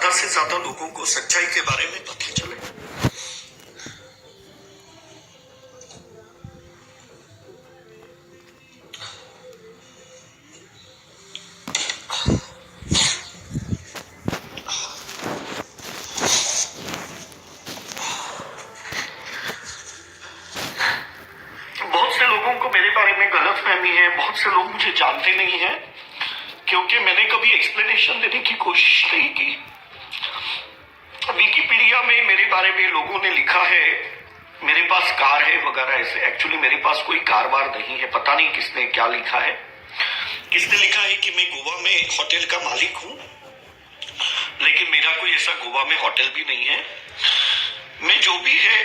ज्यादा से ज्यादा लोगों को सच्चाई के बारे में पता चले। बहुत से लोगों को मेरे बारे में गलतफहमी है, बहुत से लोग मुझे जानते नहीं हैं क्योंकि मैंने कभी एक्सप्लेनेशन देने की कोशिश नहीं की। विकिपीडिया में मेरे बारे में लोगों ने लिखा है मेरे पास कार है वगैरह ऐसे। एक्चुअली मेरे पास कोई कार वार नहीं है, पता नहीं किसने क्या लिखा है। किसने लिखा है कि मैं गोवा में होटल का मालिक हूं, लेकिन मेरा कोई ऐसा गोवा में होटल भी नहीं है। मैं जो भी है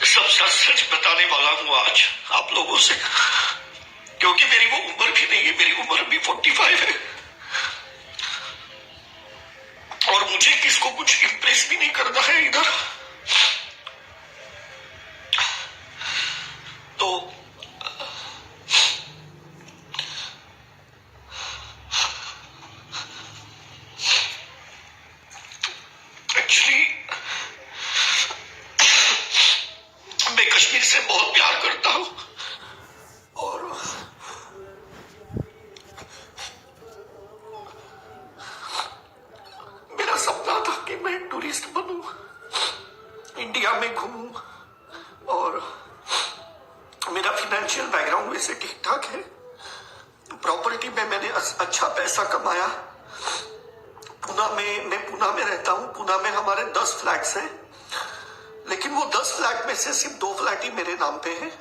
सब सच सच बताने वाला हूं आज आप लोगों से, क्योंकि मेरी वो उम्र भी नहीं है, मेरी उम्र भी 45 है और मुझे किसको कुछ इंप्रेस भी नहीं करना है इधर। तो एक्चुअली मैं कश्मीर से बहुत प्यार करता हूं और मेरा सपना था कि मैं टूरिस्ट बनूं, इंडिया में घूमूं और मेरा फाइनेंशियल बैकग्राउंड वैसे ठीक ठाक है। प्रॉपर्टी में मैंने अच्छा पैसा कमाया। मैं पुणे में रहता हूं। पुणे में हमारे 10 फ्लैट्स हैं, लेकिन वो 10 फ्लैट में से सिर्फ 2 फ्लैट ही मेरे नाम पे हैं।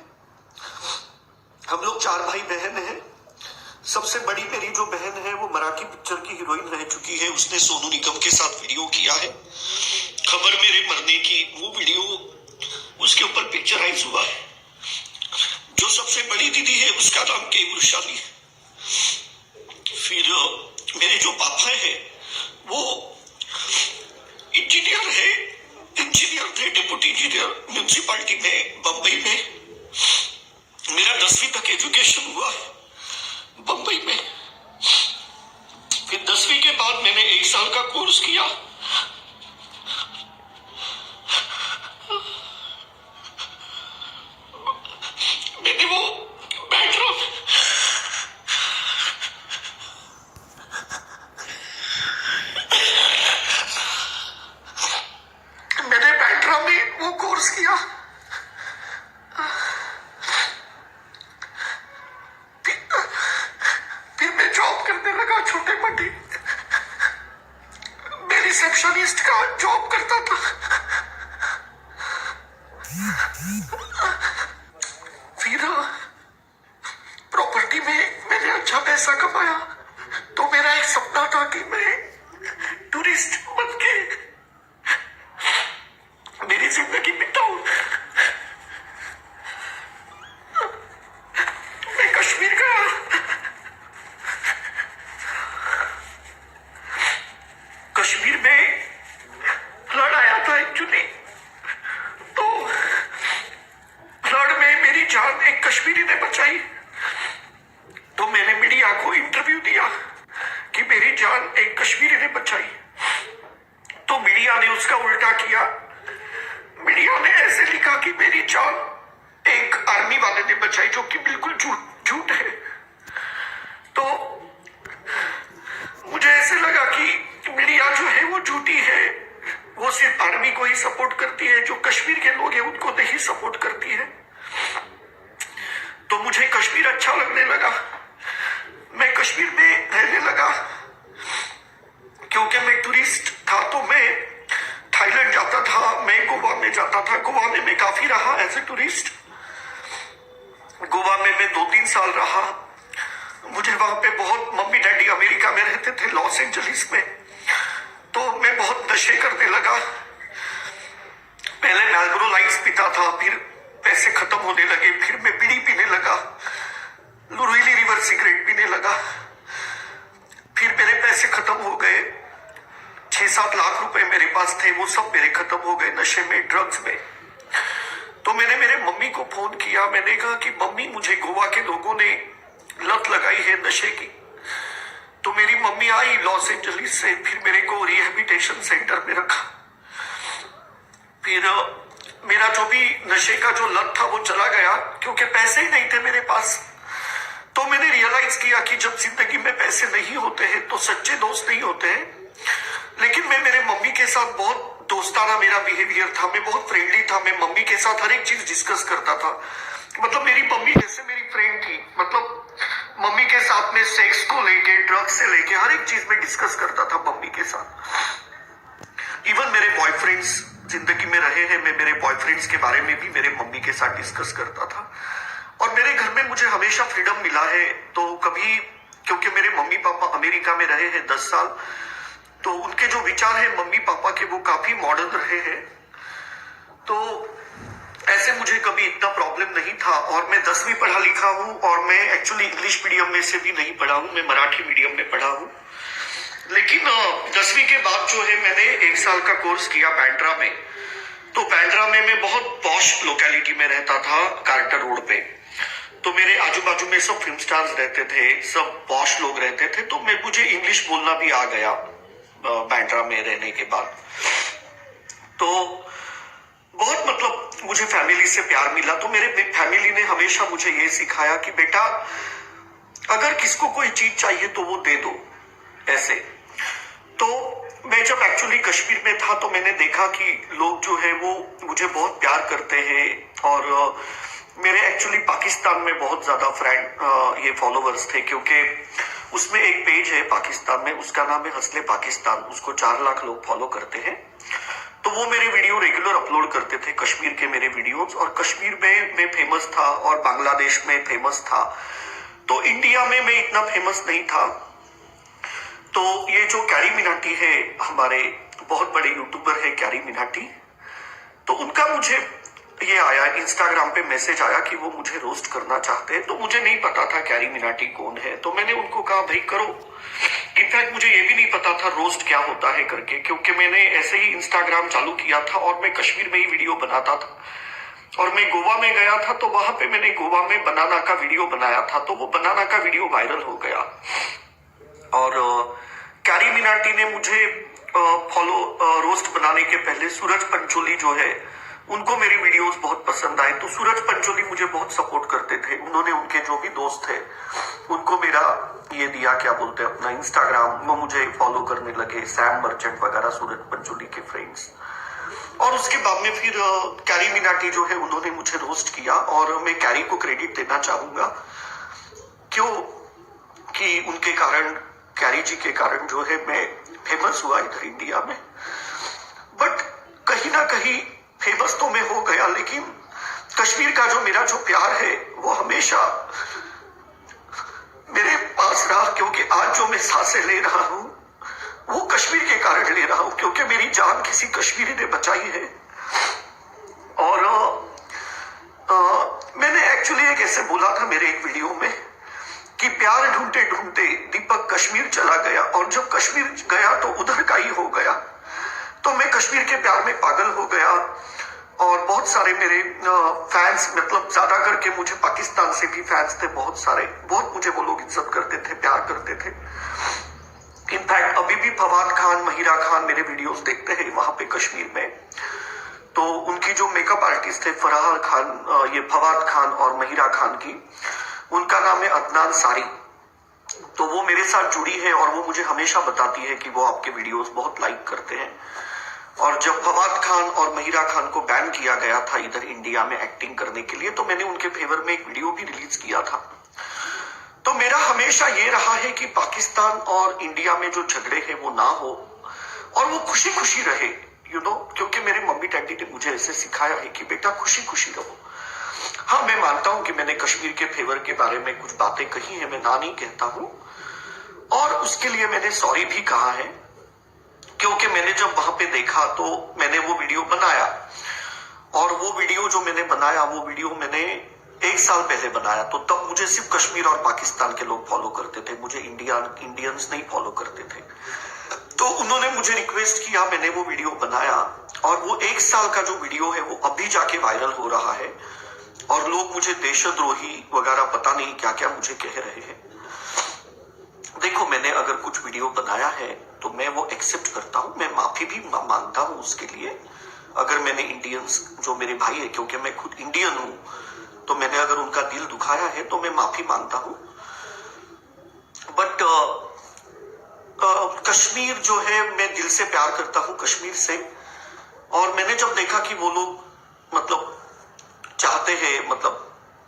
हम लोग 4 भाई बहन हैं। सबसे बड़ी मेरी जो बहन है वो मराठी पिक्चर की हीरोइन रह चुकी है, उसने सोनू निगम के साथ वीडियो किया है। खबर मेरे मरने की वो वीडियो उसके ऊपर पिक्चराइज हुआ है। जो सबसे बड़ी दीदी है उसका नाम केवलशाली है। फिर मेरे जो पापा है वो इंजीनियर थे, डिप्टी इंजीनियर म्यूनिसिपालिटी में बंबई में। मेरा 10वीं तक एजुकेशन हुआ है बंबई में। फिर 10वीं के बाद मैंने 1 साल का कोर्स किया। मैंने वो बैकग्राउंड में वो कोर्स किया। फिर मैं जॉब करने लगा छोटे मोटी। मैं रिसेप्शनिस्ट का जॉब करता था। फिर प्रॉपर्टी में मैंने अच्छा पैसा कमाया, तो मेरा एक सपना था कि मैं टूरिस्ट बन के मेरी जिंदगी बिताऊं। मैं कश्मीर गया। कश्मीर में फ्लड आया था एक्चुअली, तो फ्लड में मेरी जान एक कश्मीरी ने बचाई। तो मैंने मीडिया को इंटरव्यू दिया कि मेरी जान एक कश्मीरी ने बचाई, तो मीडिया ने उसका उल्टा किया। मीडिया ने ऐसे लिखा कि मेरी जान एक आर्मी वाले ने बचाई, जो कि बिल्कुल झूठ है। तो मुझे ऐसे लगा कि मीडिया जो है वो झूठी है, वो सिर्फ आर्मी को ही सपोर्ट करती है, जो कश्मीर के लोग हैं उनको नहीं सपोर्ट करती है। तो मुझे कश्मीर अच्छा लगने लगा। मैं कश्मीर में रहने लगा। क्योंकि मैं टूरिस्ट था तो मैं थाईलैंड जाता था, मैं गोवा में जाता था। गोवा में मैं काफी रहा एज ए टूरिस्ट। गोवा में मैं 2-3 साल रहा। मुझे वहां पे बहुत, मम्मी डैडी अमेरिका में रहते थे, लॉस एंजलिस में, तो मैं बहुत नशे करने लगा। पहले मैल्बोरो लाइट्स पीता था, फिर पैसे खत्म होने लगे, फिर मैं बीड़ी पीने लगा, लुरुइली रिवर सिगरेट पीने लगा। फिर मेरे पैसे खत्म हो गए। 6-7 लाख रुपए मेरे पास थे, वो सब मेरे खत्म हो गए नशे में, ड्रग्स में। तो मैंने मेरे मम्मी को फोन किया। मैंने कहा कि मम्मी, मुझे गोवा के लोगों ने लत लगाई है नशे की, तो मेरी मम्मी आई लॉस एंजलिस से, फिर मेरे को रिहेबिलिटेशन सेंटर में रखा। फिर मेरा जो भी नशे का जो लत था वो चला गया, क्योंकि पैसे ही नहीं थे मेरे पास। तो मैंने रियलाइज किया कि जब जिंदगी में पैसे नहीं होते हैं तो सच्चे दोस्त नहीं होते हैं। लेकिन मैं मेरे मम्मी के साथ बहुत दोस्ताना मेरा बिहेवियर था, मैं बहुत फ्रेंडली था, मैं मम्मी के साथ हर एक चीज डिस्कस करता था। मतलब मेरी मम्मी जैसे मेरी फ्रेंड थी। मतलब मम्मी के साथ में सेक्स को लेके, ड्रग्स से लेके हर एक चीज में डिस्कस करता था मम्मी के साथ। इवन मेरे बॉयफ्रेंड्स जिंदगी में रहे हैं, मैं मेरे बॉयफ्रेंड्स के बारे में भी मेरे मम्मी के साथ डिस्कस करता था। और मेरे घर में मुझे हमेशा फ्रीडम मिला है। तो कभी, क्योंकि मेरे मम्मी पापा अमेरिका में रहे हैं 10 साल, तो उनके जो विचार है मम्मी पापा के वो काफी मॉडर्न रहे हैं। तो ऐसे मुझे कभी इतना प्रॉब्लम नहीं था। और मैं 10वीं पढ़ा लिखा हूँ, और मैं एक्चुअली इंग्लिश मीडियम में से भी नहीं पढ़ा हूँ, मैं मराठी मीडियम में पढ़ा हूँ। लेकिन 10वीं के बाद जो है मैंने 1 साल का कोर्स किया बैंड्रा में। तो बैंड्रा में मैं बहुत पॉश लोकेलिटी में रहता था, कार्टर रोड पे। तो मेरे आजू बाजू में सब फिल्म स्टार्स रहते थे, सब पॉश लोग रहते थे। तो मुझे इंग्लिश बोलना भी आ गया बैंड्रा में रहने के बाद। तो बहुत मतलब मुझे फैमिली से प्यार मिला। तो मेरे फैमिली ने हमेशा मुझे ये सिखाया कि बेटा अगर किसको कोई चीज चाहिए तो वो दे दो, ऐसे। तो मैं जब एक्चुअली कश्मीर में था तो मैंने देखा कि लोग जो है वो मुझे बहुत प्यार करते हैं। और मेरे एक्चुअली पाकिस्तान में बहुत ज्यादा फ्रेंड ये फॉलोवर्स थे, क्योंकि उसमें एक पेज है पाकिस्तान में, उसका नाम है हंसले पाकिस्तान, उसको 4 लाख लोग फॉलो करते हैं। तो वो मेरे वीडियो रेगुलर अपलोड करते थे, कश्मीर के मेरे वीडियोस। और कश्मीर में मैं फेमस था और बांग्लादेश में फेमस था। तो इंडिया में मैं इतना फेमस नहीं था। तो ये जो कैरी मिनाटी है, हमारे बहुत बड़े यूट्यूबर है कैरी मिनाटी, तो उनका मुझे ये आया इंस्टाग्राम पे मैसेज आया कि वो मुझे रोस्ट करना चाहते हैं। तो मुझे नहीं पता था कैरी मिनाटी कौन है। तो मैंने उनको कहा भाई करो। इनफैक्ट मुझे ये भी नहीं पता था रोस्ट क्या होता है करके, क्योंकि मैंने ऐसे ही इंस्टाग्राम चालू किया था और मैं कश्मीर में ही वीडियो बनाता था। और मैं गोवा में गया था, तो वहां पे मैंने गोवा में बनाना का वीडियो बनाया था। तो वो बनाना का वीडियो वायरल हो गया। और कैरी मिनाटी ने मुझे रोस्ट बनाने के पहले सूरज पंचोली जो है, उनको मेरी वीडियोस बहुत पसंद आए। तो सूरज पंचोली मुझे बहुत सपोर्ट करते थे। उन्होंने, उनके जो भी दोस्त थे, उनको मेरा ये दिया, क्या बोलते हैं, अपना इंस्टाग्राम में मुझे फॉलो करने लगे, सैम मर्चेंट वगैरह, सूरज पंचोली के फ्रेंड्स। और उसके बाद में फिर कैरी मिनाटी जो है उन्होंने मुझे रोस्ट किया। और मैं कैरी को क्रेडिट देना चाहूंगा, क्यों कि उनके कारण, कैरी जी के कारण जो है मैं फेमस हुआ इधर इंडिया में। बट कहीं ना कहीं फेमस तो मैं हो गया, लेकिन कश्मीर का जो मेरा जो प्यार है वो हमेशा मेरे पास रहा। क्योंकि आज जो मैं सांसें ले रहा हूं वो कश्मीर के कारण ले रहा हूं, क्योंकि मेरी जान किसी कश्मीरी ने बचाई है। और मैंने एक्चुअली एक ऐसे बोला था मेरे एक वीडियो में कि प्यार ढूंढते ढूंढते दीपक कश्मीर चला गया, और जब कश्मीर गया तो उधर का ही हो गया। तो मैं कश्मीर के प्यार में पागल हो गया। और बहुत सारे मेरे फैंस, मतलब ज्यादा करके मुझे पाकिस्तान से भी फैंस थे बहुत सारे, बहुत मुझे वो लोग इज्जत करते थे, प्यार करते थे। इनफैक्ट अभी भी फवाद खान, महिरा खान मेरे वीडियोस देखते हैं वहां पे कश्मीर में। तो उनकी जो मेकअप आर्टिस्ट है फराह खान, ये फवाद खान और महिरा खान की, उनका नाम है अदनान सारी। तो वो मेरे साथ जुड़ी है और वो मुझे हमेशा बताती है कि वो आपके वीडियोस बहुत लाइक करते हैं। और जब फवाद खान और महिरा खान को बैन किया गया था इधर इंडिया में एक्टिंग करने के लिए, तो मैंने उनके फेवर में एक वीडियो भी रिलीज किया था। तो मेरा हमेशा ये रहा है कि पाकिस्तान और इंडिया में जो झगड़े हैं वो ना हो, और वो खुशी खुशी रहे, क्योंकि मेरे मम्मी डैडी ने मुझे ऐसे सिखाया है कि बेटा खुशी खुशी रहो। हाँ, मैं मानता हूं कि मैंने कश्मीर के फेवर के बारे में कुछ बातें कही है, मैं ना नहीं कहता हूं, और उसके लिए मैंने सॉरी भी कहा है। क्योंकि मैंने जब वहां पे देखा तो मैंने वो वीडियो बनाया, और वो वीडियो जो मैंने बनाया, वो वीडियो मैंने 1 साल पहले बनाया। तो तब मुझे सिर्फ कश्मीर और पाकिस्तान के लोग फॉलो करते थे, मुझे इंडियंस नहीं फॉलो करते थे। तो उन्होंने मुझे रिक्वेस्ट किया, मैंने वो वीडियो बनाया, और वो 1 साल का जो वीडियो है वो अभी जाके वायरल हो रहा है। और लोग मुझे देशद्रोही वगैरह पता नहीं क्या क्या मुझे कह रहे हैं। देखो, मैंने अगर कुछ वीडियो बनाया है तो मैं वो एक्सेप्ट करता हूँ, मैं माफी भी मांगता हूँ उसके लिए। अगर मैंने इंडियंस जो मेरे भाई है, क्योंकि मैं खुद इंडियन हूँ, तो मैंने अगर उनका दिल दुखाया है तो मैं माफी मांगता हूँ। बट कश्मीर जो है, मैं दिल से प्यार करता हूँ कश्मीर से। और मैंने जब देखा कि वो लोग मतलब चाहते हैं, मतलब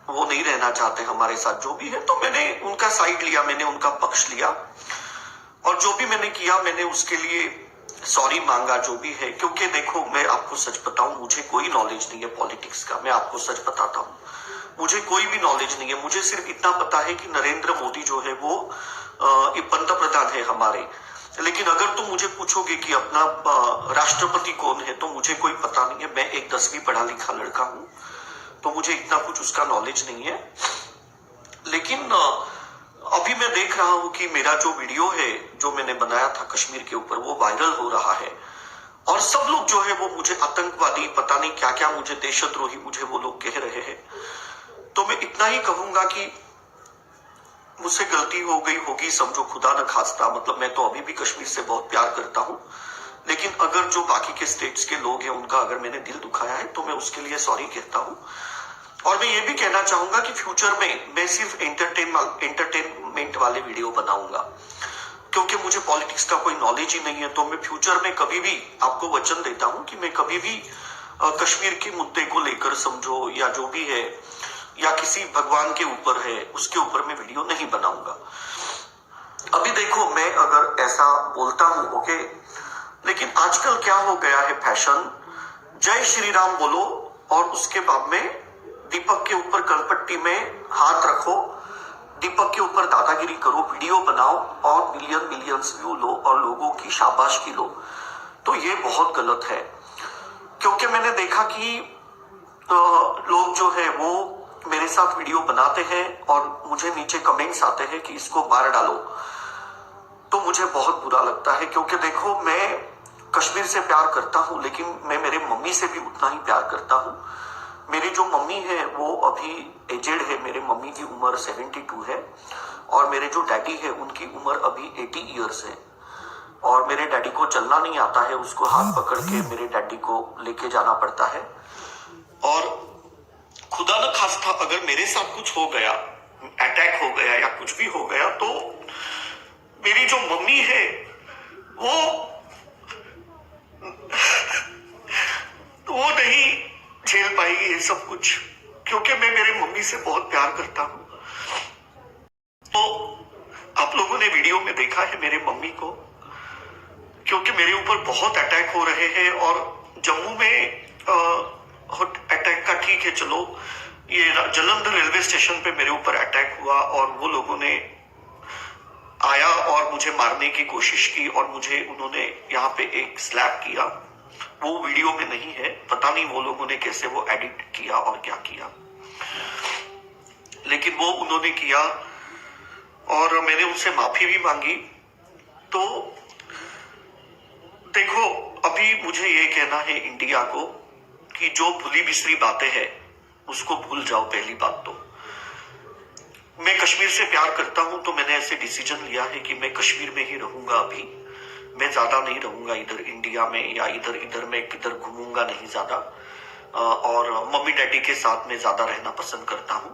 वो नहीं रहना चाहते हमारे साथ जो भी है, तो मैंने उनका साइड लिया, मैंने उनका पक्ष लिया। और जो भी मैंने किया, मैंने उसके लिए सॉरी मांगा जो भी है। क्योंकि देखो, मैं आपको सच बताऊं, मुझे कोई नॉलेज नहीं है पॉलिटिक्स का, मैं आपको सच बताता हूं, मुझे कोई भी नॉलेज नहीं है। मुझे सिर्फ इतना पता है कि नरेंद्र मोदी जो है वो पंत प्रधान है हमारे। लेकिन अगर तुम मुझे पूछोगे कि अपना राष्ट्रपति कौन है, तो मुझे कोई पता नहीं है। मैं एक 10वीं पढ़ा लिखा लड़का हूं, तो मुझे इतना कुछ उसका नॉलेज नहीं है। लेकिन अभी मैं देख रहा हूं कि मेरा जो वीडियो है जो मैंने बनाया था कश्मीर के ऊपर, वो वायरल हो रहा है। और सब लोग जो है वो मुझे आतंकवादी, पता नहीं क्या क्या, मुझे देशद्रोही, मुझे वो लोग कह रहे हैं। तो मैं इतना ही कहूंगा कि मुझसे गलती हो गई होगी, समझो, खुदा न खास्ता। मतलब मैं तो अभी भी कश्मीर से बहुत प्यार करता हूं। लेकिन अगर जो बाकी के स्टेट्स के लोग हैं, उनका अगर मैंने दिल दुखाया है, तो मैं उसके लिए सॉरी कहता हूं। और मैं ये भी कहना चाहूंगा कि फ्यूचर में मैं सिर्फ एंटरटेनमेंट वाले वीडियो बनाऊंगा, क्योंकि मुझे पॉलिटिक्स का कोई नॉलेज ही नहीं है। तो मैं फ्यूचर में कभी भी आपको वचन देता हूं कि मैं कभी भी कश्मीर के मुद्दे को लेकर, समझो, या जो भी है, या किसी भगवान के ऊपर है, उसके ऊपर मैं वीडियो नहीं बनाऊंगा। अभी देखो, मैं अगर ऐसा बोलता हूं, ओके, लेकिन आजकल क्या हो गया है फैशन, जय श्री राम बोलो और उसके बाद में दीपक के ऊपर कलपट्टी में हाथ रखो, दीपक के ऊपर दादागिरी करो, वीडियो बनाओ और मिलियंस व्यू लो और लोगों की शाबाशी लो। तो ये बहुत गलत है। क्योंकि मैंने देखा कि लोग जो है वो मेरे साथ वीडियो बनाते हैं और मुझे नीचे कमेंट्स आते हैं कि इसको मार डालो। तो मुझे बहुत बुरा लगता है, क्योंकि देखो, मैं कश्मीर से प्यार करता हूं, लेकिन मैं मेरे मम्मी से भी उतना ही प्यार करता हूं। मेरी जो मम्मी है वो अभी एजेड है, मेरे मम्मी की उम्र 72 है। और मेरे जो डैडी है उनकी उम्र अभी 80 ईयर्स है। और मेरे डैडी को चलना नहीं आता है, उसको हाथ पकड़ के मेरे डैडी को लेके जाना पड़ता है। और खुदा न खास्ता अगर मेरे साथ कुछ हो गया, अटैक हो गया या कुछ भी हो गया, तो मेरी जो मम्मी है वो नहीं झेल पाएगी ये सब कुछ, क्योंकि मैं मेरी मम्मी से बहुत प्यार करता हूं। तो आप लोगों ने वीडियो में देखा है मेरे मम्मी को, क्योंकि मेरे ऊपर बहुत अटैक हो रहे हैं। और जम्मू में अटैक का ठीक है, चलो, ये जालंधर रेलवे स्टेशन पे मेरे ऊपर अटैक हुआ और वो लोगों ने आया और मुझे मारने की कोशिश की और मुझे उन्होंने यहाँ पे एक स्लैप किया। वो वीडियो में नहीं है, पता नहीं वो लोगों ने कैसे वो एडिट किया और क्या किया, लेकिन वो उन्होंने किया और मैंने उनसे माफी भी मांगी। तो देखो, अभी मुझे ये कहना है इंडिया को कि जो भूली बिसरी बातें हैं उसको भूल जाओ। पहली बात तो मैं कश्मीर से प्यार करता हूं, तो मैंने ऐसे डिसीजन लिया है कि मैं कश्मीर में ही रहूंगा। अभी मैं ज्यादा नहीं रहूंगा इधर इंडिया में, या इधर मैं किधर घूमूंगा नहीं ज्यादा। और मम्मी डैडी के साथ मैं ज्यादा रहना पसंद करता हूं।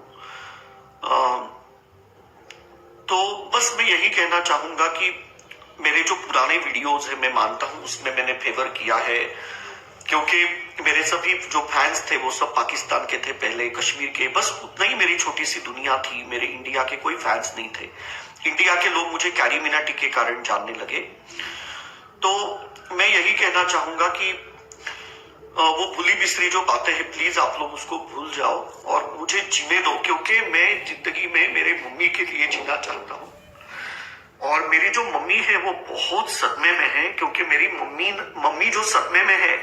तो बस मैं यही कहना चाहूंगा कि मेरे जो पुराने वीडियोस है, मैं मानता हूं उसमें मैंने फेवर किया है, क्योंकि मेरे सभी जो फैंस थे वो सब पाकिस्तान के थे पहले, कश्मीर के, बस उतना ही मेरी छोटी सी दुनिया थी। मेरे इंडिया के कोई फैंस नहीं थे। इंडिया के लोग मुझे कैरी मिनाटी के कारण जानने लगे। तो मैं यही कहना चाहूंगा कि वो भूली बिसरी जो बातें हैं, प्लीज आप लोग उसको भूल जाओ और मुझे जीने दो, क्योंकि मैं जिंदगी में मेरे मम्मी के लिए जीना चाहता हूँ। और मेरी जो मम्मी है वो बहुत सदमे में है, क्योंकि मेरी मम्मी जो सदमे में है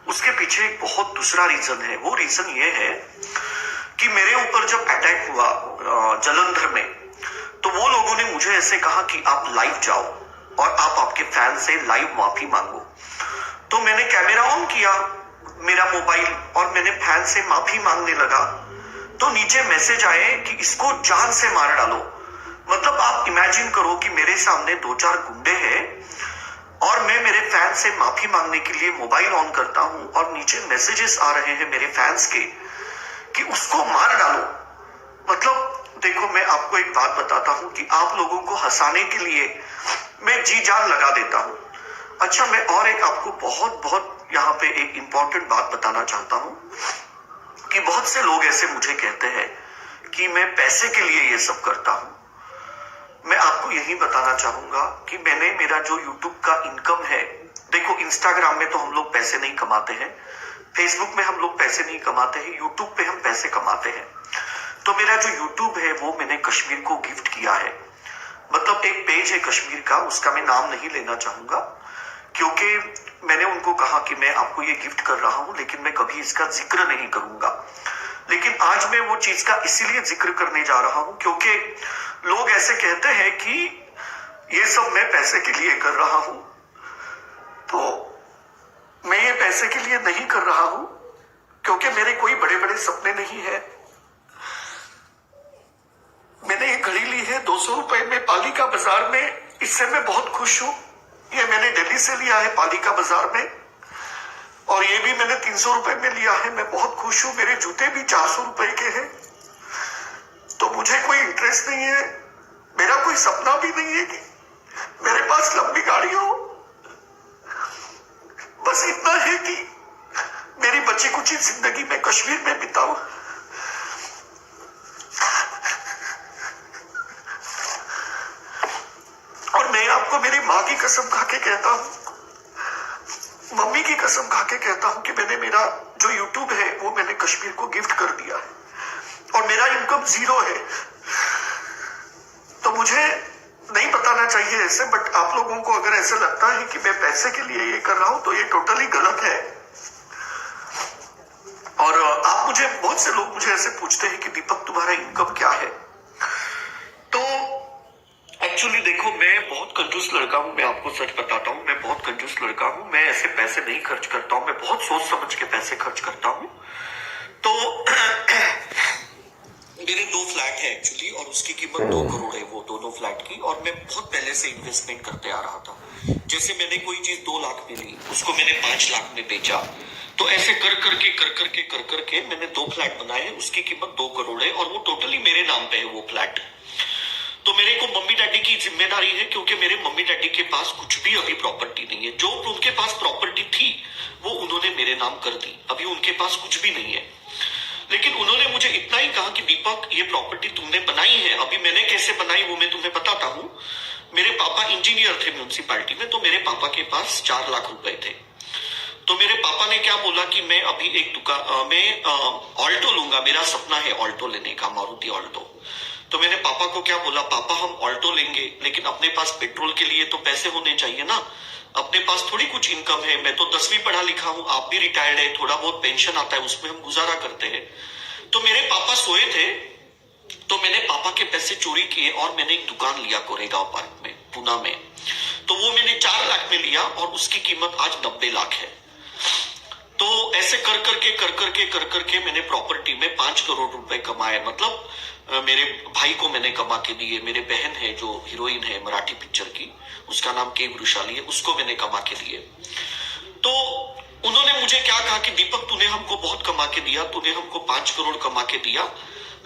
उसके पीछे एक बहुत दूसरा रीजन है। वो रीजन ये है कि मेरे ऊपर जब अटैक हुआ जालंधर में, तो वो लोगों ने मुझे ऐसे कहा कि आप लाइव जाओ और आप आपके फैन से लाइव माफी मांगो। तो मैंने कैमरा ऑन किया मेरा मोबाइल और मैंने फैन से माफी मांगने लगा। तो नीचे मैसेज आए कि इसको जान से मार डालो। मतलब आप इमेजिन करो कि मेरे सामने दो चार गुंडे हैं और मैं मेरे फैन से माफी मांगने के लिए मोबाइल ऑन करता हूं और नीचे मैसेजेस आ रहे हैं मेरे फैंस के कि उसको मार डालो। मतलब देखो, मैं आपको एक बात बताता हूं कि आप लोगों को हंसाने के लिए मैं जी जान लगा देता हूं। अच्छा, मैं और एक आपको बहुत बहुत यहाँ पे एक इंपॉर्टेंट बात बताना चाहता हूं कि बहुत से लोग ऐसे मुझे कहते हैं कि मैं पैसे के लिए ये सब करता हूं। मैं आपको यही बताना चाहूंगा कि मैंने मेरा जो YouTube का इनकम है, देखो इंस्टाग्राम में तो हम लोग पैसे नहीं कमाते हैं, फेसबुक में हम लोग पैसे नहीं कमाते हैं, यूट्यूब पे हम पैसे कमाते हैं। तो मेरा जो यूट्यूब है वो मैंने कश्मीर को गिफ्ट किया है। मतलब एक पेज है कश्मीर का, उसका मैं नाम नहीं लेना चाहूंगा क्योंकि मैंने उनको कहा कि मैं आपको ये गिफ्ट कर रहा हूं लेकिन मैं कभी इसका जिक्र नहीं करूंगा। लेकिन आज मैं वो चीज का इसीलिए जिक्र करने जा रहा हूं क्योंकि लोग ऐसे कहते हैं कि ये सब मैं पैसे के लिए कर रहा हूं। तो मैं ये पैसे के लिए नहीं कर रहा हूं क्योंकि मेरे कोई बड़े बड़े सपने नहीं है। मैंने ये घड़ी ली है 200 रुपए में पालिका बाजार में, इससे मैं बहुत खुश हूं। ये मैंने दिल्ली से लिया है पालिका बाजार में, और ये भी मैंने 300 रुपए में लिया है। मैं बहुत खुश हूं। मेरे जूते भी 400 रुपए के हैं। तो मुझे कोई इंटरेस्ट नहीं है, मेरा कोई सपना भी नहीं है कि मेरे पास लंबी गाड़ी हो। बस इतना है कि मेरी बची कुची जिंदगी में कश्मीर में बिताऊं। और मैं आपको मेरी माँ की कसम खा के कहता हूं, मम्मी की कसम खा के कहता हूं कि मैंने मेरा जो यूट्यूब है वो मैंने कश्मीर को गिफ्ट कर दिया है और मेरा इनकम 0 है। तो मुझे नहीं बताना चाहिए ऐसे, बट आप लोगों को अगर ऐसा लगता है कि मैं पैसे के लिए ये कर रहा हूं तो ये टोटली गलत है। और आप मुझे, बहुत से लोग मुझे ऐसे पूछते हैं कि दीपक तुम्हारा इनकम क्या है। तो एक्चुअली देखो, मैं बहुत कंजूस लड़का हूं, मैं आपको सच बताता हूं, मैं बहुत कंजूस लड़का हूं। मैं ऐसे पैसे नहीं खर्च करता हूं, मैं बहुत सोच समझ के पैसे खर्च करता हूं। तो मेरे 2 फ्लैट है एक्चुअली और उसकी कीमत 2 करोड़ है, वो दोनों फ्लैट की। और मैं बहुत पहले से इन्वेस्टमेंट करते आ रहा था। जैसे मैंने कोई चीज 2 लाख में ली, उसको मैंने 5 लाख में बेचा। तो ऐसे कर करके मैंने 2 फ्लैट बनाए, उसकी कीमत 2 करोड़ है और वो टोटली मेरे नाम पे है वो फ्लैट। तो मेरे को मम्मी डैडी की जिम्मेदारी है क्योंकि मेरे मम्मी डैडी के पास कुछ भी अभी प्रॉपर्टी नहीं है। जो उनके पास प्रॉपर्टी थी वो उन्होंने मेरे नाम कर दी, अभी उनके पास कुछ भी नहीं है। लेकिन उन्होंने मुझे इतना ही कहा कि दीपक, ये प्रॉपर्टी तुमने बनाई है, अभी मैंने कैसे बनाई वो मैं तुम्हें बताता हूँ। मेरे पापा इंजीनियर थे म्यूनिसिपैलिटी में, तो मेरे पापा के पास 4 लाख रुपए थे। तो मेरे पापा ने क्या बोला कि मैं अभी एक दुकान में ऑल्टो लूंगा, मेरा सपना है ऑल्टो लेने का, मारुति ऑल्टो। तो मैंने पापा को क्या बोला, पापा हम ऑल्टो लेंगे लेकिन अपने पास पेट्रोल के लिए तो पैसे होने चाहिए ना, अपने पास थोड़ी कुछ इनकम है। मैं तो 10वीं पढ़ा लिखा हूँ, आप भी रिटायर्ड है, थोड़ा बहुत पेंशन आता है उसमें हम गुजारा करते हैं। तो मेरे पापा सोए थे, तो मैंने पापा के पैसे चोरी किए और मैंने एक दुकान लिया कोरेगांव पार्क में, पूना में। तो वो मैंने 4 लाख में लिया और उसकी कीमत आज 90 लाख है। तो ऐसे कर करके मैंने प्रॉपर्टी में 5 करोड़ रुपए कमाए। मतलब मेरे भाई को मैंने कमा के दिए, मेरे बहन है जो हीरोइन है मराठी पिक्चर की, उसका नाम के वृषाली है, उसको मैंने कमा के दिए। तो उन्होंने मुझे क्या कहा कि दीपक, तूने हमको बहुत कमा के दिया, तूने हमको 5 करोड़ कमा के दिया,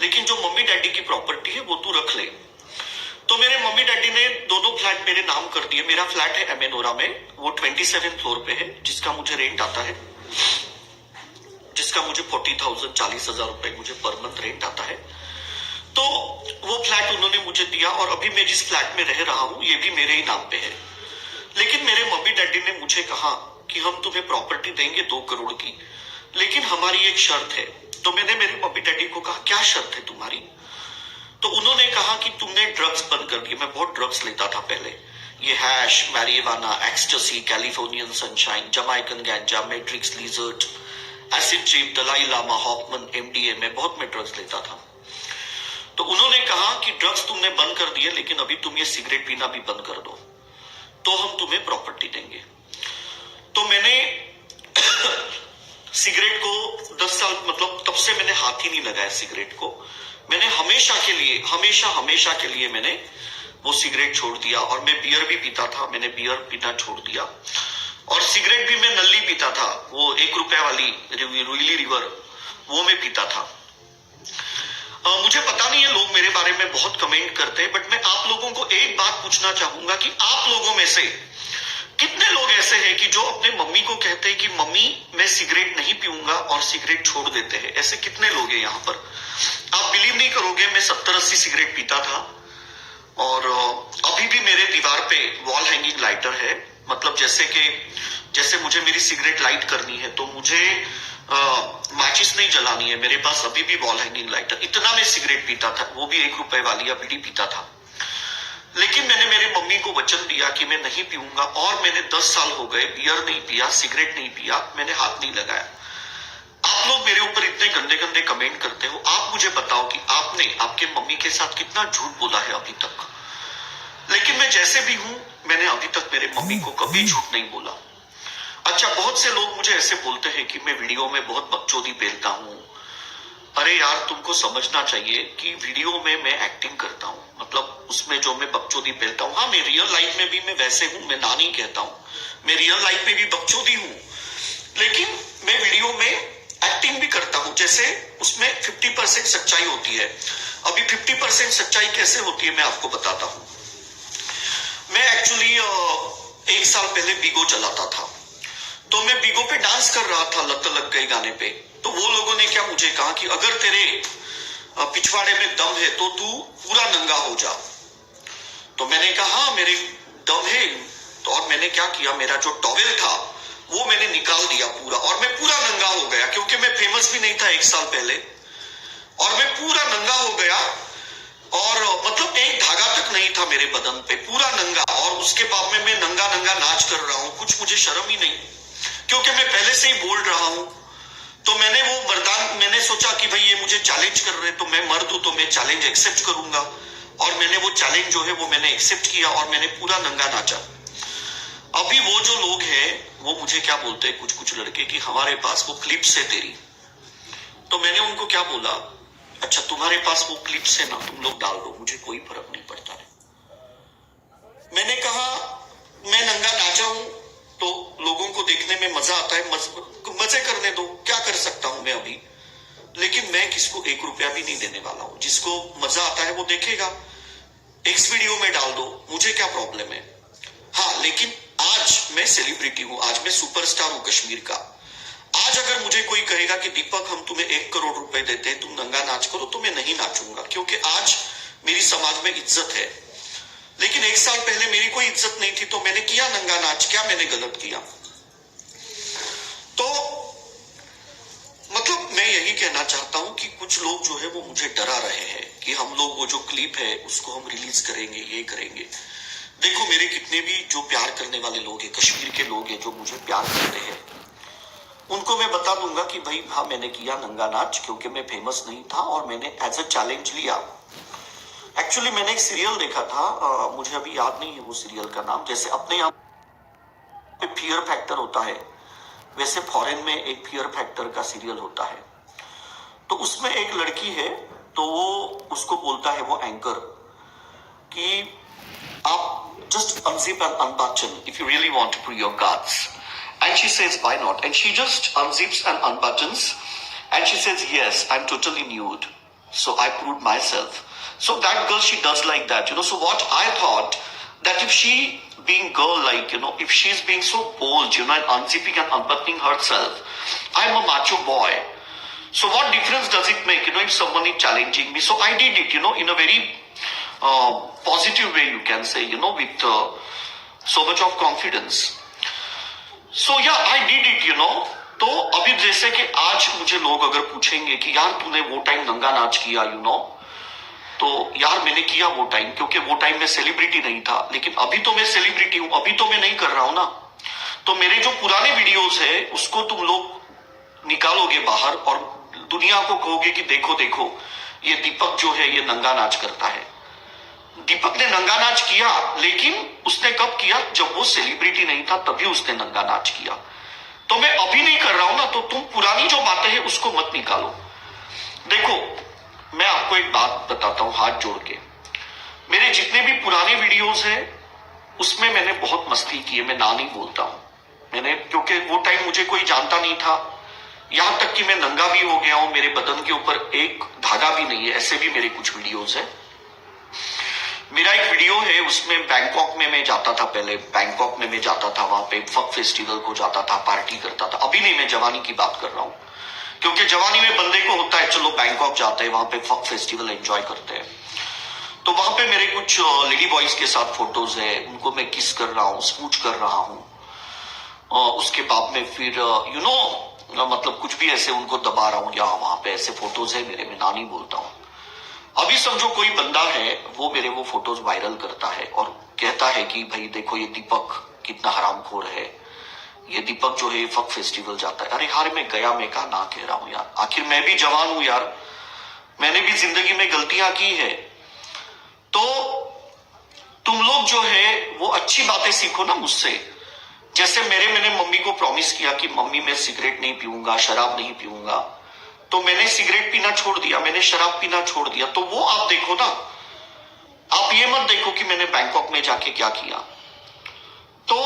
लेकिन जो मम्मी डैडी की प्रॉपर्टी है वो तू रख ले। तो मेरे मम्मी डैडी ने दोनों फ्लैट मेरे नाम कर दिए। मेरा फ्लैट है एमेनोरा में, वो 27 फ्लोर पे है, जिसका मुझे रेंट आता है, जिसका मुझे 40,000 40,000 रुपए मुझे पर मंथ रेंट आता है। तो वो फ्लैट उन्होंने मुझे दिया और अभी मैं जिस फ्लैट में रह रहा हूं ये भी मेरे ही नाम पे है। लेकिन मेरे मम्मी डैडी ने मुझे कहा कि हम तुम्हें प्रॉपर्टी देंगे 2 करोड़ की, लेकिन हमारी एक शर्त है। तो मैंने मेरे मम्मी डैडी को कहा, क्या शर्त है तुम्हारी? तो उन्होंने कहा कि तुमने ड्रग्स बंद कर दिए। मैं बहुत ड्रग्स लेता था पहले, ये hash, marijuana, ecstasy, Californian sunshine, Jamaican ganja, matrix lizard, acid trip, Dalai Lama, Hoffman, MDA, में बहुत मैं ड्रग्स लेता था। तो उन्होंने कहा कि ड्रग्स तुमने बंद कर दिए लेकिन अभी तुम ये सिगरेट पीना भी बंद कर दो तो हम तुम्हें प्रॉपर्टी देंगे। तो मैंने सिगरेट को 10 साल, मतलब तब से मैंने हाथ ही नहीं लगाया सिगरेट को। मैंने हमेशा के लिए मैंने वो सिगरेट छोड़ दिया। और मैं बियर भी पीता था, मैंने बियर पीना छोड़ दिया। और सिगरेट भी मैं नल्ली पीता था, वो 1 रुपए वाली रोइली रिवर, वो मैं पीता था। मुझे पता नहीं है, लोग मेरे बारे में बहुत कमेंट करते हैं, बट मैं आप लोगों को एक बात पूछना चाहूंगा कि आप लोगों में से कितने लोग ऐसे हैं कि जो अपने मम्मी को कहते हैं कि मम्मी मैं सिगरेट नहीं पीऊंगा, और सिगरेट छोड़ देते हैं? ऐसे कितने लोग हैं यहाँ पर? आप बिलीव नहीं करोगे, मैं 70-80 सिगरेट पीता था, और अभी भी मेरे दीवार पे वॉल हैंगिंग लाइटर है। मतलब जैसे मुझे मेरी सिगरेट लाइट करनी है तो मुझे माचिस नहीं जलानी है, मेरे पास अभी भी वॉल हैंगिंग लाइटर। इतना मैं सिगरेट पीता था, वो भी 1 रुपए वाली या बीड़ी पीता था। लेकिन मैंने मेरे मम्मी को वचन दिया कि मैं नहीं पीऊंगा, और मैंने 10 साल हो गए बियर नहीं पिया, सिगरेट नहीं पिया, मैंने हाथ नहीं लगाया। आप लोग मेरे ऊपर इतने गंदे गंदे कमेंट करते हो, आप मुझे बताओ कि आपने आपके मम्मी के साथ कितना झूठ बोला है अभी तक। लेकिन मैं जैसे भी हूं, मैंने अभी तक मेरे मम्मी को कभी झूठ नहीं बोला। अच्छा, बहुत से लोग मुझे ऐसे बोलते हैं कि मैं वीडियो में बहुत बकचोदी पेलता हूं। अरे यार, तुमको समझना चाहिए कि वीडियो में मैं एक्टिंग करता हूं, मतलब उसमें जो मैं बकचोदी पेलता हूं, हाँ मैं रियल लाइफ में भी मैं वैसे हूं, मैं ना नहीं कहता हूं, मैं रियल लाइफ में भी बकचोदी हूं, लेकिन मैं वीडियो में एक्टिंग भी करता हूं। जैसे उसमें 50% सच्चाई होती है। अभी 50% सच्चाई कैसे होती है मैं आपको बताता हूं। मैं एक्चुअली 1 साल पहले बीगो चलाता था, तो मैं बीगो पे डांस कर रहा था लत लग गई गाने पे। तो वो लोगों ने क्या मुझे कहा कि अगर तेरे पिछवाड़े में दम है तो तू पूरा नंगा हो जा। तो मैंने कहा हाँ मेरे दम है। तो और मैंने क्या किया, मेरा जो टॉवेल था वो मैंने निकाल दिया पूरा, और मैं पूरा नंगा हो गया, क्योंकि मैं फेमस भी नहीं था 1 साल पहले, और मैं पूरा नंगा हो गया। और मतलब एक धागा तक नहीं था मेरे बदन पे, पूरा नंगा। और उसके बाद में मैं नंगा नंगा नाच कर रहा हूँ, कुछ मुझे शर्म ही नहीं, क्योंकि मैं पहले से ही बोल रहा हूं। तो मैंने वो वरदान, मैंने सोचा कि भाई ये मुझे चैलेंज कर रहे, तो मैं मर्द हूं तो मैं चैलेंज एक्सेप्ट करूंगा। और मैंने वो चैलेंज जो है वो मैंने एक्सेप्ट किया, और मैंने पूरा नंगा नाचा। अभी वो जो लोग हैं वो मुझे क्या बोलते हैं, कुछ कुछ लड़के, कि हमारे पास वो क्लिप्स है तेरी। तो मैंने उनको क्या बोला, अच्छा तुम्हारे पास वो क्लिप्स है ना, तुम लोग डाल दो, मुझे कोई फर्क नहीं पड़ता है। मैंने कहा मैं नंगा नाचा हूं तो लोगों को देखने में मजा आता है, मजे करने दो, क्या कर सकता हूं मैं अभी। लेकिन मैं किसको 1 रुपया भी नहीं देने वाला हूं, जिसको मजा आता है वो देखेगा, एक्स वीडियो में डाल दो, मुझे क्या प्रॉब्लम है। हाँ, लेकिन आज मैं सेलिब्रिटी हूं, आज मैं सुपरस्टार हूं कश्मीर का। आज अगर मुझे कोई कहेगा कि दीपक हम तुम्हें 1 करोड़ रुपए देते हैं, तुम नंगा नाच करो, तो मैं नहीं नाचूंगा, क्योंकि आज मेरी समाज में इज्जत है। लेकिन 1 साल पहले मेरी कोई इज्जत नहीं थी, तो मैंने किया नंगा नाच, क्या मैंने गलत किया। तो मतलब मैं यही कहना चाहता हूं कि कुछ लोग जो है वो मुझे डरा रहे हैं कि हम लोग वो जो क्लिप है उसको हम रिलीज करेंगे, ये करेंगे। देखो, मेरे कितने भी जो प्यार करने वाले लोग हैं, कश्मीर के लोग हैं जो मुझे प्यार करते हैं, उनको मैं बता दूंगा कि भाई हाँ मैंने किया नंगा नाच, क्योंकि मैं फेमस नहीं था और मैंने एज अ चैलेंज लिया। एक्चुअली मैंने एक सीरियल देखा था, मुझे अभी याद नहीं है वो सीरियल का नाम। जैसे अपने यहाँ पे फियर फैक्टर होता है, वैसे फॉरेन में एक फियर फैक्टर का सीरियल होता है। तो उसमें एक लड़की है, तो वो उसको बोलता है वो एंकर कि आप just unzip and unbutton if you really want to prove your guts. And she says why not, and she just unzips and unbuttons and she says yes, I'm totally nude, so I proved myself. So that girl, she does like that, so what I thought, that if she being girl, like if she's being so bold, and unzipping and unbuttoning herself, I'm a macho boy, so what difference does it make, if someone is challenging me. So I did it, in a very positive way, you can say, with so much of confidence. So yeah, I did it, तो अभी जैसे कि आज मुझे लोग अगर पूछेंगे कि यार तूने वो टाइम नंगा नाच किया, तो यार मैंने किया वो टाइम, क्योंकि वो टाइम में सेलिब्रिटी नहीं था। लेकिन अभी तो मैं सेलिब्रिटी हूं, अभी तो मैं नहीं कर रहा हूं ना। तो मेरे जो पुराने वीडियोस है उसको तुम लोग निकालोगे बाहर और दुनिया को कहोगे कि देखो देखो, ये दीपक जो है ये नंगा नाच करता है। दीपक ने नंगा नाच किया, लेकिन उसने कब किया, जब वो सेलिब्रिटी नहीं था, तभी उसने नंगा नाच किया। तो मैं अभी नहीं कर रहा हूं ना, तो तुम पुरानी जो बातें हैं उसको मत निकालो। देखो, मैं आपको एक बात बताता हूं हाथ जोड़ के, मेरे जितने भी पुराने वीडियोस हैं उसमें मैंने बहुत मस्ती की है, मैं ना नहीं बोलता हूं मैंने, क्योंकि वो टाइम मुझे कोई जानता नहीं था। यहां तक कि मैं नंगा भी हो गया हूं, मेरे बदन के ऊपर एक धागा भी नहीं है, ऐसे भी मेरे कुछ वीडियोस हैं। मेरा एक वीडियो है उसमें बैंकॉक में मैं जाता था, पहले बैंकॉक में मैं जाता था, वहां पे फक फेस्टिवल को जाता था, पार्टी करता था। अभी नहीं, मैं जवानी की बात कर रहा हूं, क्योंकि जवानी में बंदे को होता है चलो बैंकॉक जाते हैं, वहां पे फक फेस्टिवल एंजॉय करते हैं। तो वहां पे मेरे कुछ लेडी बॉयज के साथ फोटोज है, उनको मैं किस कर रहा हूँ, स्पूच कर रहा हूँ। उसके बाद में फिर मतलब कुछ भी ऐसे उनको दबा रहा हूँ, या वहां पे ऐसे फोटोज है मेरे, मैं ना नहीं बोलता हूँ। अभी समझो कोई बंदा है, वो मेरे वो फोटोज वायरल करता है और कहता है कि भाई देखो ये दीपक कितना हरामखोर है, ये दीपक जो है फक फेस्टिवल जाता है। अरे यार मैं गया, मैं कहा ना कह रहा हूं यार, आखिर मैं भी जवान हूं यार, मैंने भी जिंदगी में गलतियां की है। तो तुम लोग जो है वो अच्छी बातें सीखो ना मुझसे। जैसे मैंने मम्मी को प्रॉमिस किया कि मम्मी मैं सिगरेट नहीं पीऊंगा, शराब नहीं पीऊंगा, तो मैंने सिगरेट पीना छोड़ दिया, मैंने शराब पीना छोड़ दिया। तो वो आप देखो ना, आप ये मत देखो कि मैंने बैंकॉक में जाके क्या किया। तो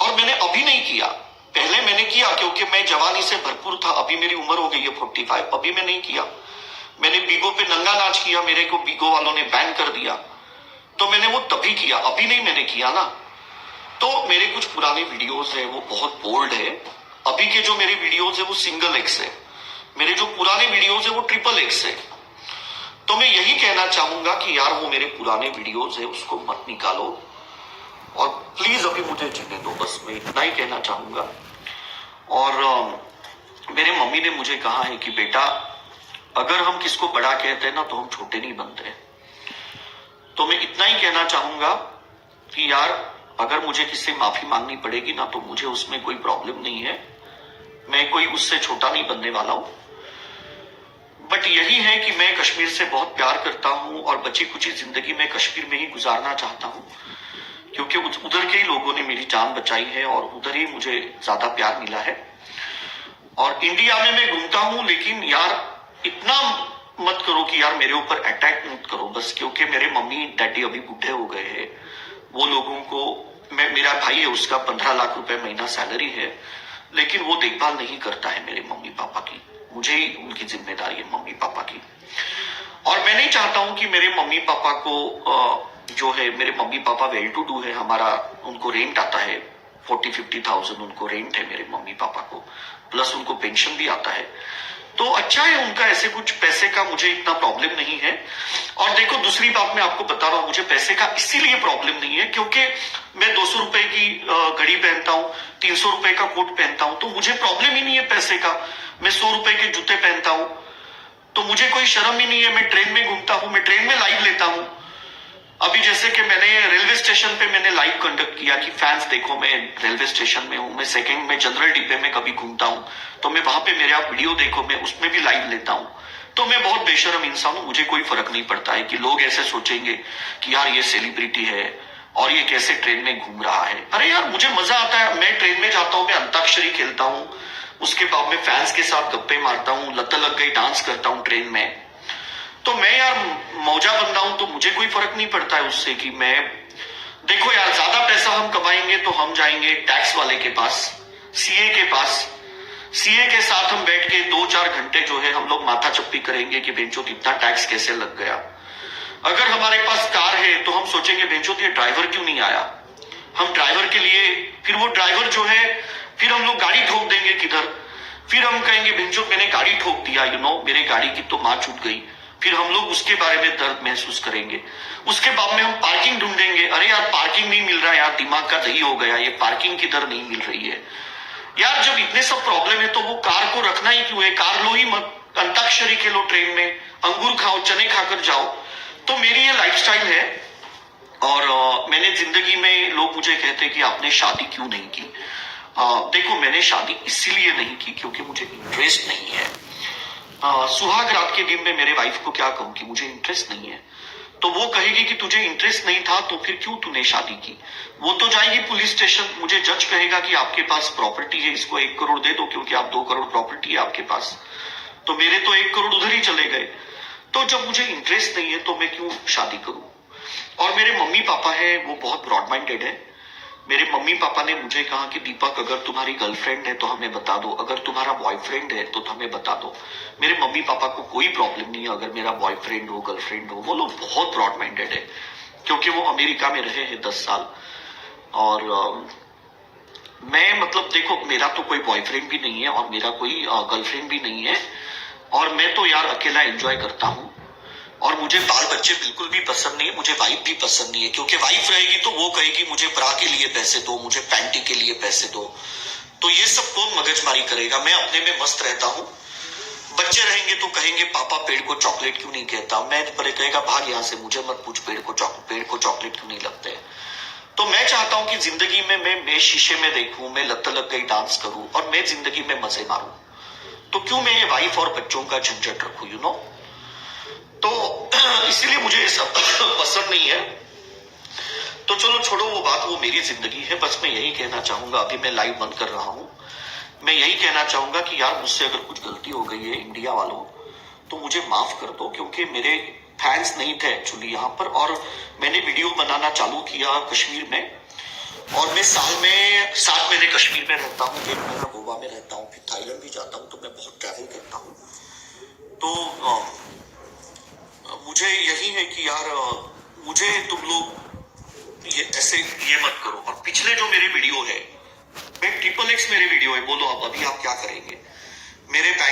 और मैंने अभी नहीं किया, पहले मैंने किया क्योंकि मैं जवानी से भरपूर था। अभी मेरी उम्र हो गई है 45, अभी मैं नहीं किया। मैंने बीगो पे नंगा नाच किया, मेरे को बीगो वालों ने बैन कर दिया, तो मैंने वो तभी किया, अभी नहीं मैंने किया ना। तो मेरे कुछ पुराने वीडियोस है वो बहुत बोल्ड है, अभी के जो मेरे वीडियोस है वो सिंगल एक्स है, मेरे जो पुराने वीडियोस है वो ट्रिपल एक्स है। तो मैं यही कहना चाहूंगा कि यार वो मेरे पुराने वीडियोस है उसको मत निकालो, और प्लीज अभी मुझे जीने दो, बस मैं इतना ही कहना चाहूंगा। और मेरे मम्मी ने मुझे कहा है कि बेटा अगर हम किसको बड़ा कहते हैं ना तो हम छोटे नहीं बनते। तो मैं इतना ही कहना चाहूंगा कि यार अगर मुझे किससे माफी मांगनी पड़ेगी ना तो मुझे उसमें कोई प्रॉब्लम नहीं है, मैं कोई उससे छोटा नहीं बनने वाला हूं। बट यही है कि मैं कश्मीर से बहुत प्यार करता हूं और बची कुची जिंदगी में कश्मीर में ही गुजारना चाहता हूं, क्योंकि उधर के ही लोगों ने मेरी जान बचाई है और उधर ही मुझे ज्यादा प्यार मिला है। और इंडिया में मैं घूमता हूं, लेकिन यार इतना मत करो कि यार मेरे ऊपर अटैक मत करो बस, क्योंकि मेरे मम्मी डैडी अभी बूढ़े हो गए हैं। वो लोगों को मेरा भाई है, उसका 15 लाख रुपए महीना सैलरी है, लेकिन वो देखभाल नहीं करता है मेरे मम्मी पापा की, मुझे ही उनकी जिम्मेदारी है मम्मी पापा की। और मैं नहीं चाहता हूं कि मेरे मम्मी पापा को जो है, मेरे mummy papa well to do है, हमारा उनको रेंट आता है 40-50,000 उनको रेंट है मेरे मम्मी पापा को, प्लस उनको पेंशन भी आता है। तो अच्छा है उनका, ऐसे कुछ पैसे का मुझे इतना प्रॉब्लम नहीं है। और देखो दूसरी बात मैं आपको बता रहा हूं, मुझे पैसे का इसीलिए प्रॉब्लम नहीं है क्योंकि मैं 200 रुपए की घड़ी पहनता हूं, 300 रुपए का कोट पहनता हूं, तो मुझे प्रॉब्लम ही नहीं है पैसे का। मैं 100 रुपए के जूते पहनता हूं तो मुझे कोई शर्म ही नहीं है। मैं ट्रेन में घूमता हूं, मैं ट्रेन में लाइव लेता हूं। अभी जैसे कि मैंने रेलवे स्टेशन पे मैंने लाइव कंडक्ट किया कि फैंस देखो मैं रेलवे स्टेशन में हूं, मैं सेकंड में जनरल डिब्बे में कभी घूमता हूं तो मैं वहां पे मेरे आप वीडियो देखो, मैं उसमें भी लाइव लेता हूं। तो मैं बहुत बेशरम इंसान हूं, मुझे कोई फर्क नहीं पड़ता है कि लोग ऐसे सोचेंगे कि यार ये सेलिब्रिटी है और ये कैसे ट्रेन में घूम रहा है। अरे यार मुझे मजा आता है, मैं ट्रेन में जाता हूँ, मैं अंताक्षरी खेलता हूँ, उसके बाद में फैंस के साथ गप्पे मारता हूँ, लत लग गई डांस करता हूँ ट्रेन में। तो मैं यार मौजा बंदा हूं, तो मुझे कोई फर्क नहीं पड़ता है उससे कि मैं, देखो यार ज्यादा पैसा हम कमाएंगे तो हम जाएंगे टैक्स वाले के पास, सीए के पास, सीए के साथ हम बैठ के 2-4 घंटे जो है हम लोग माथा चप्पी करेंगे कि बेंचोत इतना टैक्स कैसे लग गया। अगर हमारे पास कार है तो हम सोचेंगे बेंचोत ये ड्राइवर क्यों नहीं आया, हम ड्राइवर के लिए, फिर वो ड्राइवर जो है, फिर हम लोग गाड़ी ठोक देंगे किधर, फिर हम कहेंगे बेंचोत मैंने गाड़ी ठोक दिया, मेरे गाड़ी की तो मां छूट गई, फिर हम लोग उसके बारे में दर्द महसूस करेंगे। उसके बाद में हम पार्किंग ढूंढेंगे, अरे यार पार्किंग नहीं मिल रहा यार, दिमाग का दही हो गया, ये पार्किंग किधर नहीं मिल रही है यार। जब इतने सब प्रॉब्लम है तो वो कार को रखना ही क्यों है, कार लो ही मत, अंताक्षरी खेलो ट्रेन में, अंगूर खाओ, चने खाकर जाओ। तो मेरी ये लाइफस्टाइल है। और मैंने जिंदगी में, लोग मुझे कहते कि आपने शादी क्यों नहीं की। देखो मैंने शादी इसीलिए नहीं की क्योंकि मुझे इंटरेस्ट नहीं है। सुहाग रात के दिन में मेरे वाइफ को क्या कहूं कि मुझे इंटरेस्ट नहीं है, तो वो कहेगी कि तुझे इंटरेस्ट नहीं था तो फिर क्यों तूने शादी की। वो तो जाएगी पुलिस स्टेशन, मुझे जज कहेगा कि आपके पास प्रॉपर्टी है, इसको 1 करोड़ दे दो क्योंकि आप 2 करोड़ प्रॉपर्टी है आपके पास, तो मेरे तो 1 करोड़ उधर ही चले गए। तो जब मुझे इंटरेस्ट नहीं है तो मैं क्यों शादी करूं? और मेरे मम्मी पापा है वो बहुत ब्रॉड माइंडेड है। मेरे मम्मी पापा ने मुझे कहा कि दीपक अगर तुम्हारी गर्लफ्रेंड है तो हमें बता दो, अगर तुम्हारा बॉयफ्रेंड है तो हमें बता दो। मेरे मम्मी पापा को कोई प्रॉब्लम नहीं है अगर मेरा बॉयफ्रेंड हो गर्लफ्रेंड हो। वो लोग बहुत ब्रॉड माइंडेड है क्योंकि वो अमेरिका में रहे हैं 10 साल। और मैं मतलब देखो मेरा तो कोई बॉयफ्रेंड भी नहीं है और मेरा कोई गर्लफ्रेंड भी नहीं है और मैं तो यार अकेला एंजॉय करता हूँ। और मुझे बाल बच्चे बिल्कुल भी पसंद नहीं है, मुझे वाइफ भी पसंद नहीं है क्योंकि वाइफ रहेगी तो वो कहेगी मुझे ब्रा के लिए पैसे दो, मुझे पैंटी के लिए पैसे दो। तो ये सब कौन मगजमारी करेगा? मैं अपने में मस्त रहता हूँ। बच्चे रहेंगे तो कहेंगे पापा पेड़ को चॉकलेट क्यों नहीं कहता? मैं पर कहेगा भाग यहाँ से, मुझे मत पूछ पेड़ को चॉकलेट क्यों नहीं लगते। तो मैं चाहता हूं कि जिंदगी में मैं शीशे में देखूं, मैं लत लग गई डांस करूं और मैं जिंदगी में मजे मारूं। तो क्यों मैं ये वाइफ और बच्चों का झंझट रखूं, यू नो? तो इसीलिए मुझे ये सब पसंद नहीं है। तो चलो छोड़ो वो बात, वो मेरी जिंदगी है। बस मैं यही कहना चाहूंगा, अभी मैं लाइव बंद कर रहा हूं। मैं यही कहना चाहूंगा कि यार मुझसे अगर कुछ गलती हो गई है इंडिया वालों तो मुझे माफ कर दो क्योंकि मेरे फैंस नहीं थे एक्चुअली यहाँ पर। और मैंने वीडियो बनाना चालू किया कश्मीर में और मैं साल में 7 महीने कश्मीर में रहता हूँ, 1 महीना गोवा में रहता हूँ, फिर थाईलैंड भी जाता हूँ। तो मैं बहुत ट्रैवल करता हूँ। तो मुझे यही है कि यार मुझे तुम लोग ये ऐसे ये मत करो। और पिछले जो मेरे वीडियो है, मैं XXX मेरे वीडियो है, बोलो आप अभी आप क्या करेंगे? मेरे बैंक